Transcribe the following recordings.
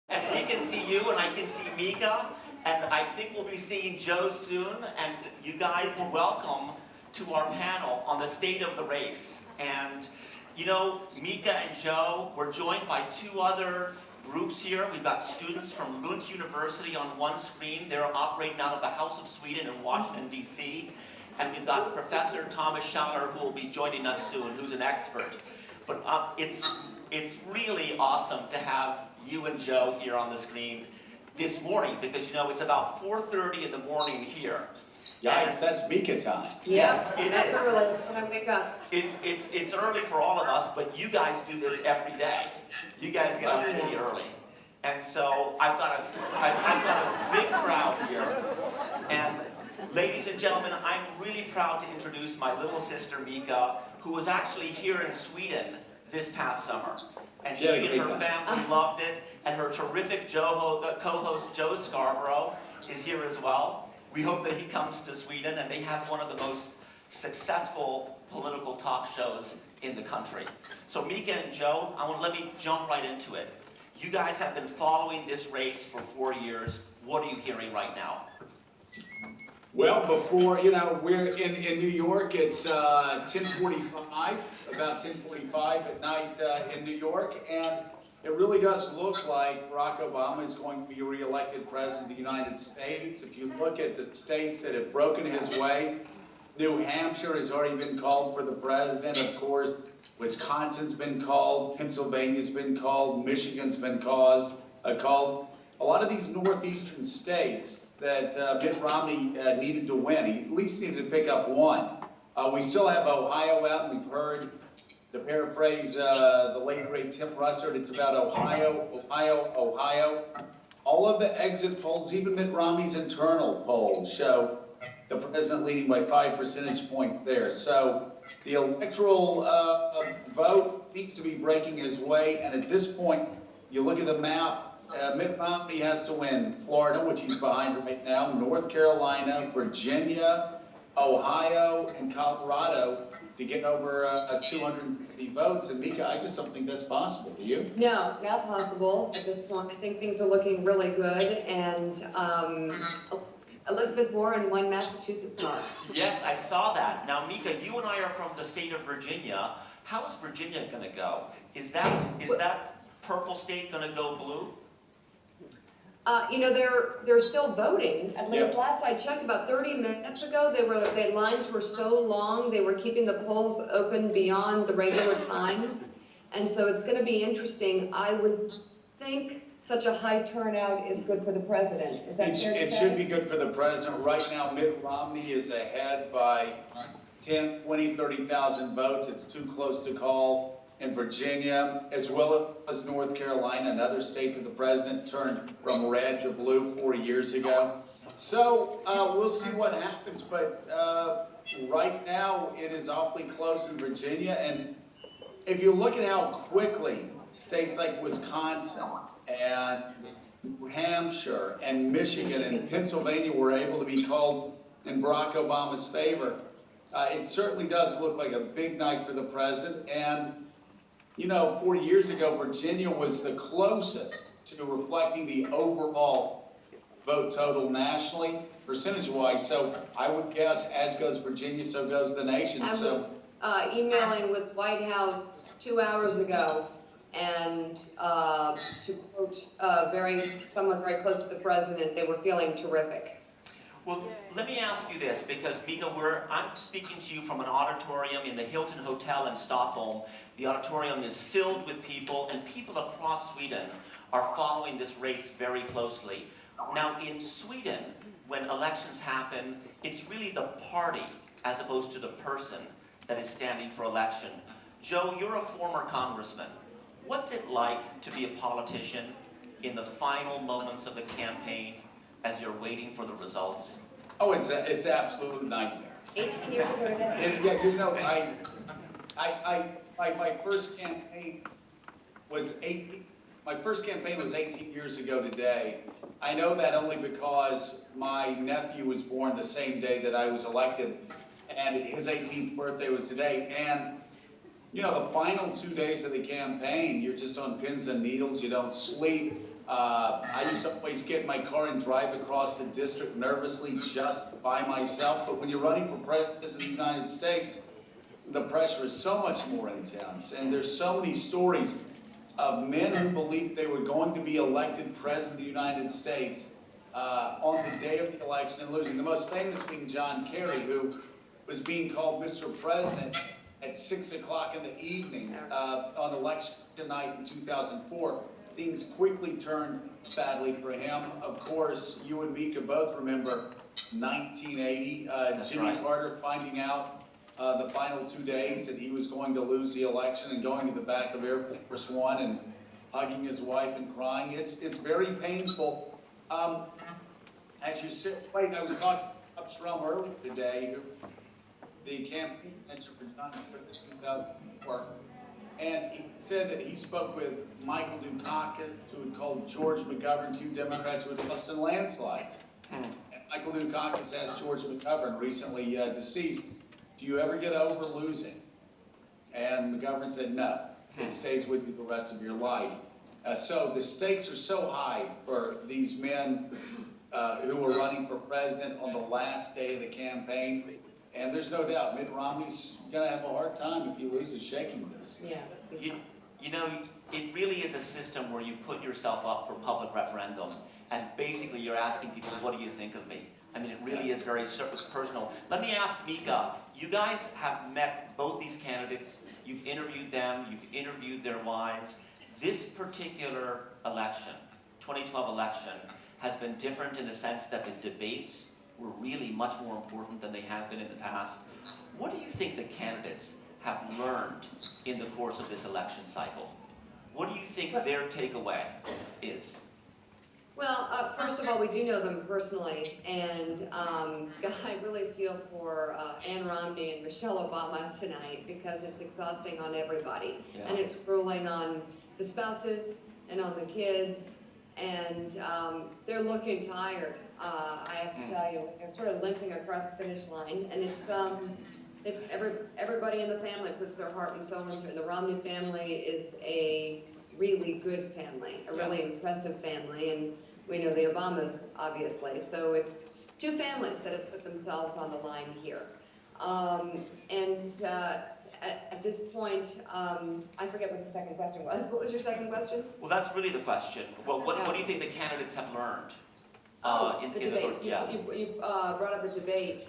And we can see you, and I can see Mika, and I think we'll be seeing Joe soon. And you guys, welcome to our panel on the state of the race. And you know, Mika and Joe, we're joined by two other groups here. We've got students from Lund University on one screen. They're operating out of the House of Sweden in Washington, D.C. And we've got Professor Thomas Schaller, who will be joining us soon, who's an expert. But it's really awesome to have you and Joe here on the screen this morning, because you know it's about 4:30 in the morning here. Yikes, that's Mika time. Yes, it That's is. early when I wake up. It's early for all of us, but you guys do this every day. You guys get up really early. And so I've got a big crowd here. And ladies and gentlemen, I'm really proud to introduce my little sister Mika, who was actually here in Sweden this past summer. And she and her family loved it. And her terrific co-host Joe Scarborough is here as well. We hope that he comes to Sweden, and they have one of the most successful political talk shows in the country. So Mika and Joe, let me jump right into it. You guys have been following this race for 4 years. What are you hearing right now? Well, before, we're in New York, it's 10:45, about 10:45 at night in New York, and it really does look like Barack Obama is going to be reelected President of the United States. If you look at the states that have broken his way, New Hampshire has already been called for the president. Of course, Wisconsin's been called, Pennsylvania's been called, Michigan's been called. A lot of these northeastern states that Mitt Romney needed to win, he at least needed to pick up one. We still have Ohio out, and we've heard, to paraphrase the late great Tim Russert, it's about Ohio. All of the exit polls, even Mitt Romney's internal polls, show the president leading by 5 percentage points there. So the electoral vote seems to be breaking his way, and at this point, you look at the map, Mitt Romney has to win Florida, which he's behind right now, North Carolina, Virginia, Ohio, and Colorado to get over 250 votes. And Mika, I just don't think that's possible. Do you? No, not possible at this point. I think things are looking really good, and Elizabeth Warren won Massachusetts North. Yes, I saw that. Now, Mika, you and I are from the state of Virginia. How is Virginia going to go? Is that purple state going to go blue? They're still voting. At least Yeah. last I checked, about 30 minutes ago, the lines were so long, they were keeping the polls open beyond the regular times. And so it's going to be interesting. I would think such a high turnout is good for the president. Is that fair to It say? should be good for the president. Right now, Mitt Romney is ahead by 10, 20, 30,000 votes. It's too close to call. In Virginia, as well as North Carolina, another state that the president turned from red to blue 4 years ago. So we'll see what happens, but right now it is awfully close in Virginia. And if you look at how quickly states like Wisconsin and New Hampshire and Michigan and Pennsylvania were able to be called in Barack Obama's favor, it certainly does look like a big night for the president. And 4 years ago, Virginia was the closest to reflecting the overall vote total nationally, percentage-wise. So I would guess, as goes Virginia, so goes the nation. I was emailing with White House 2 hours ago, and to quote someone very close to the president, they were feeling terrific. Well, let me ask you this, because Mika, I'm speaking to you from an auditorium in the Hilton Hotel in Stockholm. The auditorium is filled with people, and people across Sweden are following this race very closely. Now, in Sweden, when elections happen, it's really the party as opposed to the person that is standing for election. Joe, you're a former congressman. What's it like to be a politician in the final moments of the campaign as you're waiting for the results? Oh, it's absolute nightmare. 18 years ago today. My first campaign was 18 years ago today. I know that only because my nephew was born the same day that I was elected, and his 18th birthday was today. And the final 2 days of the campaign, you're just on pins and needles. You don't sleep. I used to always get in my car and drive across the district nervously just by myself, but when you're running for president of the United States, the pressure is so much more intense, and there's so many stories of men who believed they were going to be elected president of the United States on the day of the election and losing. The most famous being John Kerry, who was being called Mr. President at 6 o'clock in the evening on election night in 2004. Things quickly turned badly for him. Of course, you and Mika both remember 1980, Jimmy Carter finding out the final 2 days that he was going to lose the election and going to the back of Air Force One and hugging his wife and crying. It's very painful. As you sit, wait, I was talking up Shrum earlier today, the campaign manager for John Kerry in 2004, and he said that he spoke with Michael Dukakis, who had called George McGovern, two Democrats who had lost in landslides. And Michael Dukakis asked George McGovern, recently deceased, do you ever get over losing? And McGovern said, no, it stays with you the rest of your life. So the stakes are so high for these men who are running for president on the last day of the campaign. And there's no doubt Mitt Romney's going to have a hard time if he loses shaking this. Yeah. You know, it really is a system where you put yourself up for public referendum, and basically you're asking people, what do you think of me? I mean, it really is very personal. Let me ask Mika, you guys have met both these candidates, you've interviewed them, you've interviewed their wives. This particular election, 2012 election, has been different in the sense that the debates were really much more important than they have been in the past. What do you think the candidates have learned in the course of this election cycle? What do you think their takeaway is? Well, first of all, we do know them personally, and I really feel for Ann Romney and Michelle Obama tonight because it's exhausting on everybody, and it's grueling on the spouses and on the kids, and they're looking tired. I have to tell you, they're sort of limping across the finish line, and it's everybody in the family puts their heart and soul into it. The Romney family is a really good family, a really impressive family, and we know the Obamas, obviously. So it's two families that have put themselves on the line here. At this point, I forget what the second question was. What was your second question? Well, that's really the question. Well, what do you think the candidates have learned? The debate. You brought up the debate.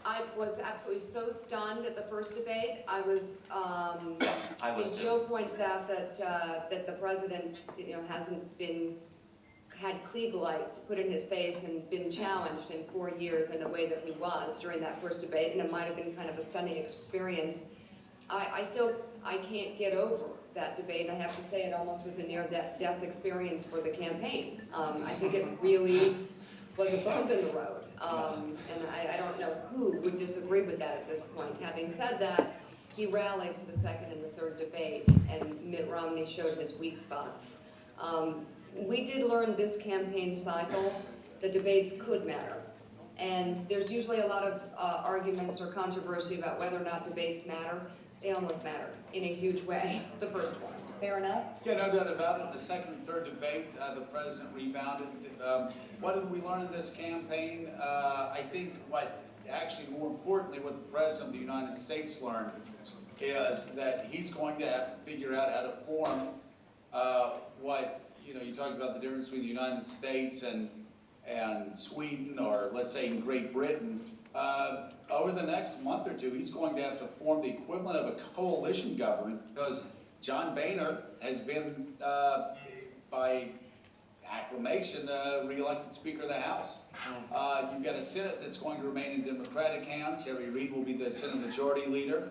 I was absolutely so stunned at the first debate. I was too. Joe points out that the president, hasn't had Klieg lights put in his face and been challenged in 4 years in a way that he was during that first debate, and it might have been kind of a stunning experience. I can't get over that debate. I have to say it almost was a near-death experience for the campaign. I think it really was a bump in the road. And I don't know who would disagree with that at this point. Having said that, he rallied for the second and the third debate, and Mitt Romney showed his weak spots. We did learn this campaign cycle that debates could matter. And there's usually a lot of arguments or controversy about whether or not debates matter. They almost mattered in a huge way, the first one. Fair enough? Yeah, no doubt about it. The second and third debate, the president rebounded. What did we learn in this campaign? I think more importantly, what the president of the United States learned is that he's going to have to figure out how to form you talk about the difference between the United States and Sweden, or let's say in Great Britain. Over the next month or two, he's going to have to form the equivalent of a coalition government, because John Boehner has been, by acclamation, re-elected Speaker of the House. You've got a Senate that's going to remain in Democratic hands. Harry Reid will be the Senate Majority Leader.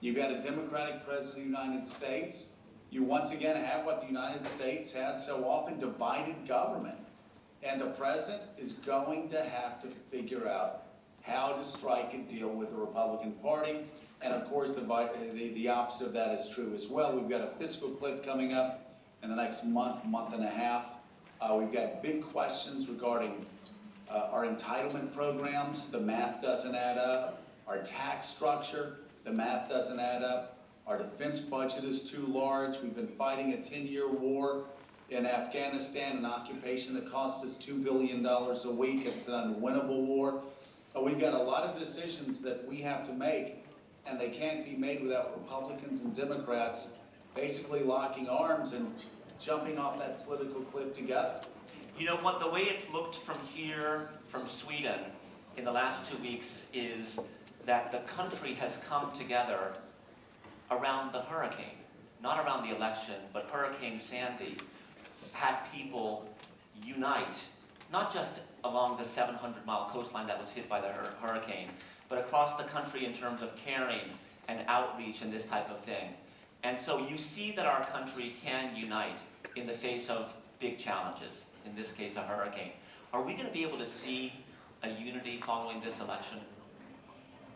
You've got a Democratic President of the United States. You once again have what the United States has so often, divided government. And the President is going to have to figure out how to strike a deal with the Republican Party. And of course, the opposite of that is true as well. We've got a fiscal cliff coming up in the next month and a half. We've got big questions regarding our entitlement programs. The math doesn't add up. Our tax structure, the math doesn't add up. Our defense budget is too large. We've been fighting a 10-year war in Afghanistan, an occupation that costs us $2 billion a week. It's an unwinnable war. We've got a lot of decisions that we have to make, and they can't be made without Republicans and Democrats basically locking arms and jumping off that political cliff together. You know what, the way it's looked from here, from Sweden, in the last 2 weeks is that the country has come together around the hurricane. Not around the election, but Hurricane Sandy had people unite, not just along the 700-mile coastline that was hit by the hurricane, but across the country in terms of caring and outreach and this type of thing. And so you see that our country can unite in the face of big challenges, in this case a hurricane. Are we going to be able to see a unity following this election?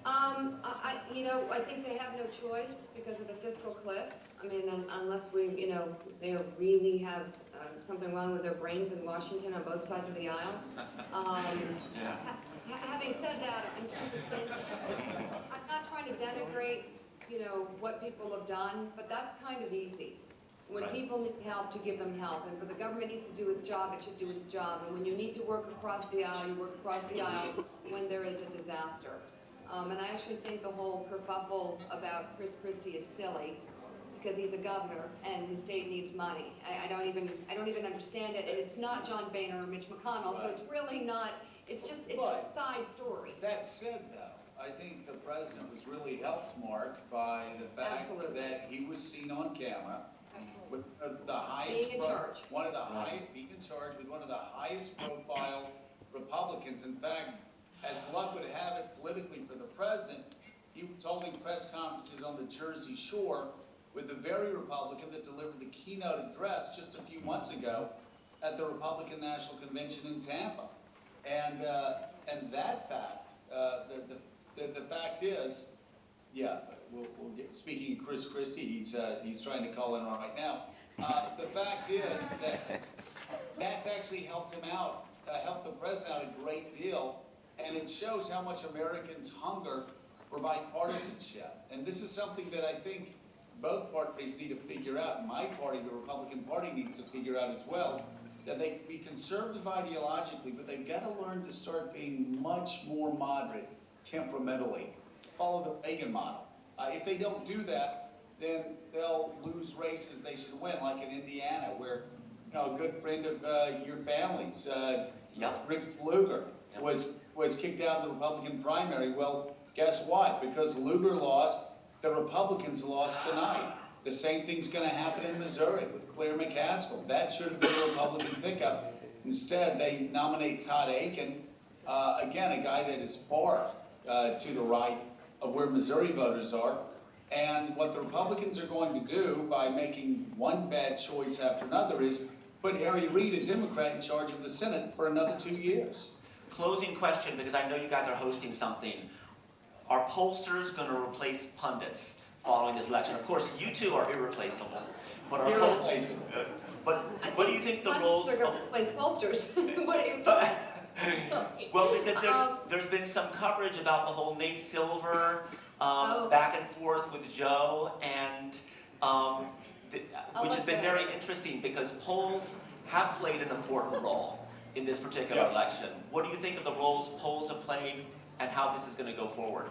I think they have no choice because of the fiscal cliff. I mean, unless they really have something wrong with their brains in Washington on both sides of the aisle. Yeah. Having said that, in terms of saying, I'm not trying to denigrate, what people have done, but that's kind of easy. When Right. people need help, to give them help, and for the government needs to do its job, it should do its job. And when you need to work across the aisle, you work across the aisle when there is a disaster. And I actually think the whole kerfuffle about Chris Christie is silly, because he's a governor and his state needs money. I don't even understand it, and it's not John Boehner or Mitch McConnell, so it's really not. It's a side story. That said, though, I think the president was really helped, Mark, by the fact Absolutely. that he was seen on camera with the highest, Being in charge. one of the highest, being in charge with one of the highest profile Republicans. In fact, as luck would have it politically for the president, he was holding press conferences on the Jersey Shore with the very Republican that delivered the keynote address just a few months ago at the Republican National Convention in Tampa. And that fact, the fact is, we'll get, speaking of Chris Christie, he's trying to call in right now. The fact is that that's actually helped him out, helped the president out a great deal, and it shows how much Americans hunger for bipartisanship. And this is something that I think both parties need to figure out. My party, the Republican Party, needs to figure out as well, that they can be conservative ideologically, but they've got to learn to start being much more moderate temperamentally. Follow the Reagan model. If they don't do that, then they'll lose races they should win, like in Indiana, where a good friend of your family's, Rick Lugar, was kicked out of the Republican primary. Well, guess what? Because Lugar lost, the Republicans lost tonight. The same thing's going to happen in Missouri with Claire McCaskill. That should have been a Republican pickup. Instead, they nominate Todd Akin, again, a guy that is far to the right of where Missouri voters are. And what the Republicans are going to do by making one bad choice after another is put Harry Reid, a Democrat, in charge of the Senate for another 2 years. Closing question, because I know you guys are hosting something. Are pollsters going to replace pundits following this election? Of course, you two are irreplaceable. But are but what do you think the roles They're going to replace pollsters. What do you Well, because there's been some coverage about the whole Nate Silver back and forth with Joe, and which has been very interesting because polls have played an important role in this particular election. What do you think of the roles polls have played and how this is going to go forward?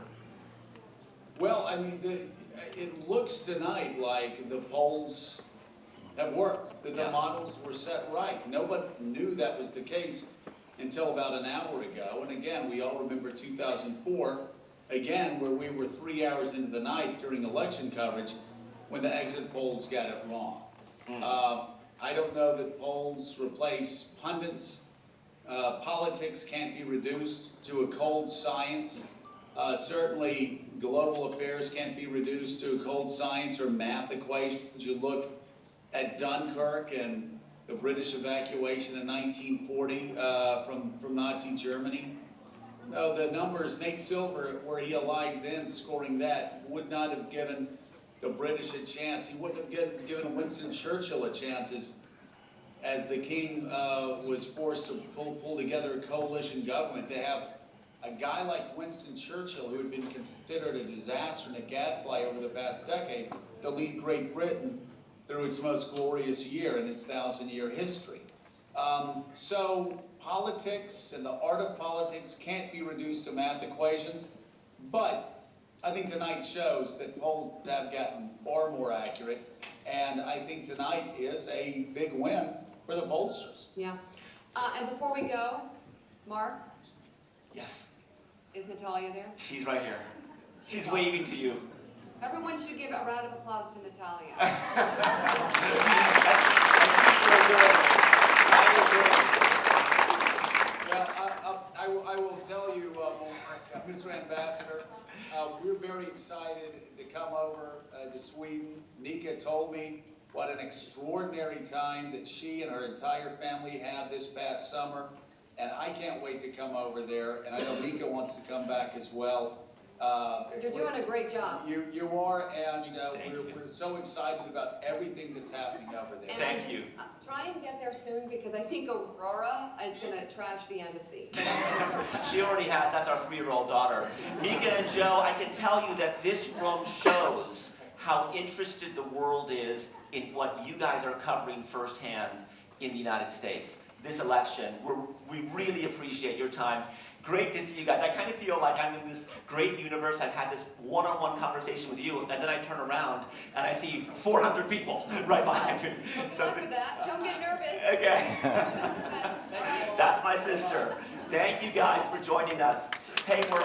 Well, I mean, it looks tonight like the polls have worked, that the models were set right. Nobody knew that was the case until about an hour ago. And again, we all remember 2004, again, where we were 3 hours into the night during election coverage when the exit polls got it wrong. I don't know that polls replace pundits. Politics can't be reduced to a cold science. Certainly, global affairs can't be reduced to a cold science or math equations. You look at Dunkirk and the British evacuation in 1940 from Nazi Germany. No, the numbers, Nate Silver, where he allied then, scoring that, would not have given the British a chance. He wouldn't have given Winston Churchill a chance as the king was forced to pull together a coalition government. To have a guy like Winston Churchill, who had been considered a disaster and a gadfly over the past decade, to lead Great Britain through its most glorious year in its 1,000-year history. So politics and the art of politics can't be reduced to math equations, but I think tonight shows that polls have gotten far more accurate, and I think tonight is a big win for the pollsters. Yeah. And before we go, Mark, Yes, is Natalia there? she's right here. She's waving to you. Everyone should give a round of applause to Natalia. Well, I will tell you, Mr. Ambassador, we're very excited to come over to Sweden. Mika told me what an extraordinary time that she and her entire family had this past summer, and I can't wait to come over there, and I know Mika wants to come back as well. You're doing a great job. You are, and Thank you. we're so excited about everything that's happening over there. And Thank I you. just, try and get there soon because I think Aurora is going to trash the embassy. She already has. That's our 3-year-old daughter. Mika and Joe, I can tell you that this room shows how interested the world is in what you guys are covering firsthand in the United States. This election, we really appreciate your time. Great to see you guys. I kind of feel like I'm in this great universe. I've had this one-on-one conversation with you, and then I turn around and I see 400 people right behind me. Good luck with that. Don't get nervous. Okay. All right. That's my sister. Thank you guys for joining us. Hey, we're